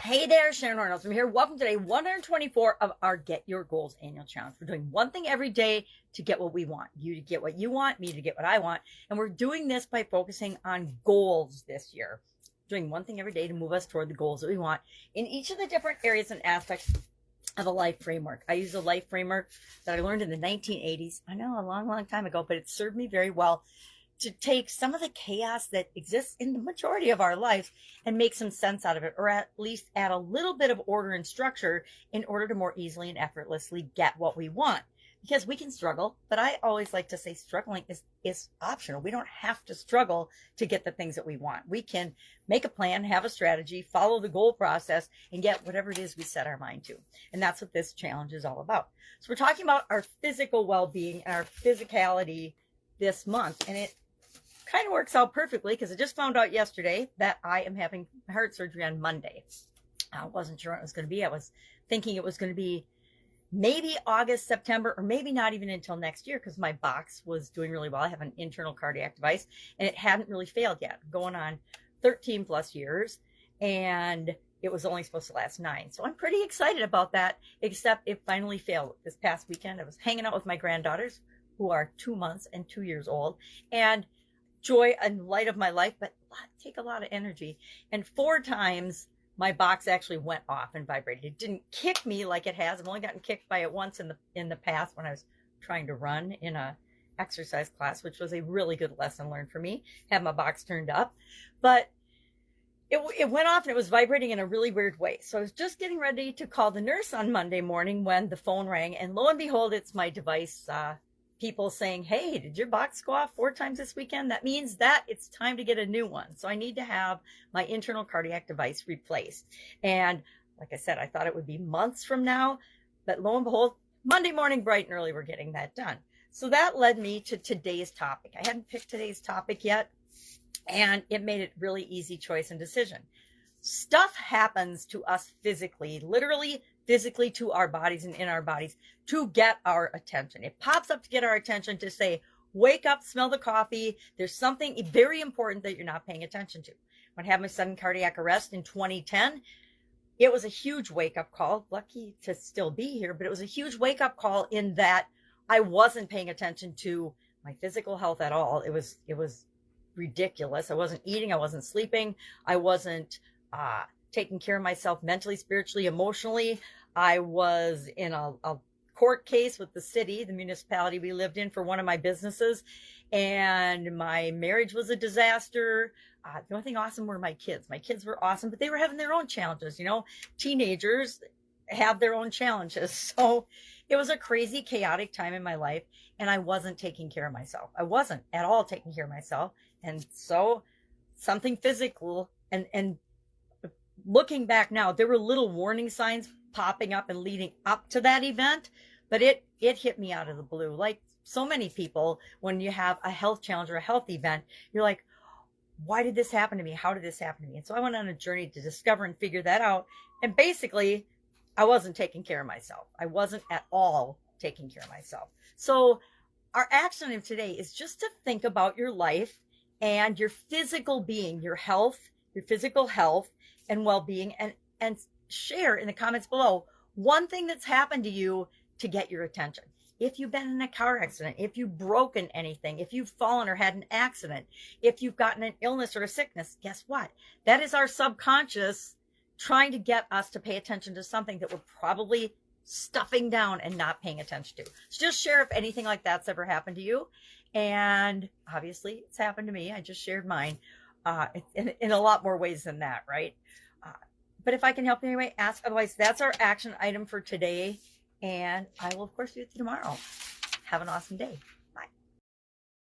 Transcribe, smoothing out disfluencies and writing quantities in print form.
Hey there, Sharon Horne-Ellstrom here. Welcome to day 124 of our Get Your Goals annual challenge. We're doing one thing every day to get what we want. You to get what you want, me to get what I want. And we're doing this by focusing on goals this year. Doing one thing every day to move us toward the goals that we want in each of the different areas and aspects of a life framework. I use a life framework that I learned in the 1980s. I know, a long, long time ago, but it served me very well to take some of the chaos that exists in the majority of our lives and make some sense out of it, or at least add a little bit of order and structure in order to more easily and effortlessly get what we want. Because we can struggle, but I always like to say struggling is optional. We don't have to struggle to get the things that we want. We can make a plan, have a strategy, follow the goal process, and get whatever it is we set our mind to. And that's what this challenge is all about. So we're talking about our physical well-being and our physicality this month, and it kind of works out perfectly because I just found out yesterday that I am having heart surgery on Monday. I wasn't sure when it was going to be. I was thinking it was going to be maybe August, September, or maybe not even until next year because my box was doing really well. I have an internal cardiac device and it hadn't really failed yet, going on 13 plus years, and it was only supposed to last 9. So I'm pretty excited about that, except it finally failed this past weekend. I was hanging out with my granddaughters who are 2 months and 2 years old, and joy and light of my life, but take a lot of energy. And 4 times my box actually went off and vibrated. It didn't kick me like it has. I've only gotten kicked by it once in the past when I was trying to run in a exercise class, which was a really good lesson learned for me. Had my box turned up, but it went off and it was vibrating in a really weird way. So I was just getting ready to call the nurse on Monday morning when the phone rang, and lo and behold, it's my device people saying, hey, did your box go off 4 times this weekend? That means that it's time to get a new one. So I need to have my internal cardiac device replaced. And like I said, I thought it would be months from now, but lo and behold, Monday morning, bright and early, we're getting that done. So that led me to today's topic. I hadn't picked today's topic yet, and it made it really easy choice and decision. Stuff happens to us physically, literally physically to our bodies and in our bodies to get our attention. It pops up to get our attention to say, wake up, smell the coffee. There's something very important that you're not paying attention to. When I had my sudden cardiac arrest in 2010, it was a huge wake-up call. Lucky to still be here, but it was a huge wake-up call in that I wasn't paying attention to my physical health at all. It was ridiculous. I wasn't eating. I wasn't sleeping. I wasn't taking care of myself mentally, spiritually, emotionally. I was in a court case with the city, the municipality we lived in, for one of my businesses, and my marriage was a disaster. The only thing awesome were my kids. My kids were awesome, but they were having their own challenges. You know, teenagers have their own challenges. So it was a crazy, chaotic time in my life, and I wasn't taking care of myself. I wasn't at all taking care of myself. And so something physical, and looking back now, there were little warning signs popping up and leading up to that event, but it hit me out of the blue. Like so many people, when you have a health challenge or a health event, you're like, why did this happen to me? How did this happen to me? And so I went on a journey to discover and figure that out. And basically, I wasn't taking care of myself. I wasn't at all taking care of myself. So our action of today is just to think about your life and your physical being, your health, your physical health and well-being, and share in the comments below one thing that's happened to you to get your attention. If you've been in a car accident, if you've broken anything, if you've fallen or had an accident, if you've gotten an illness or a sickness, guess what? That is our subconscious trying to get us to pay attention to something that we're probably stuffing down and not paying attention to. So just share if anything like that's ever happened to you. And obviously it's happened to me. I just shared mine in a lot more ways than that, right? But if I can help you anyway, ask. Otherwise, that's our action item for today. And I will, of course, see you tomorrow. Have an awesome day.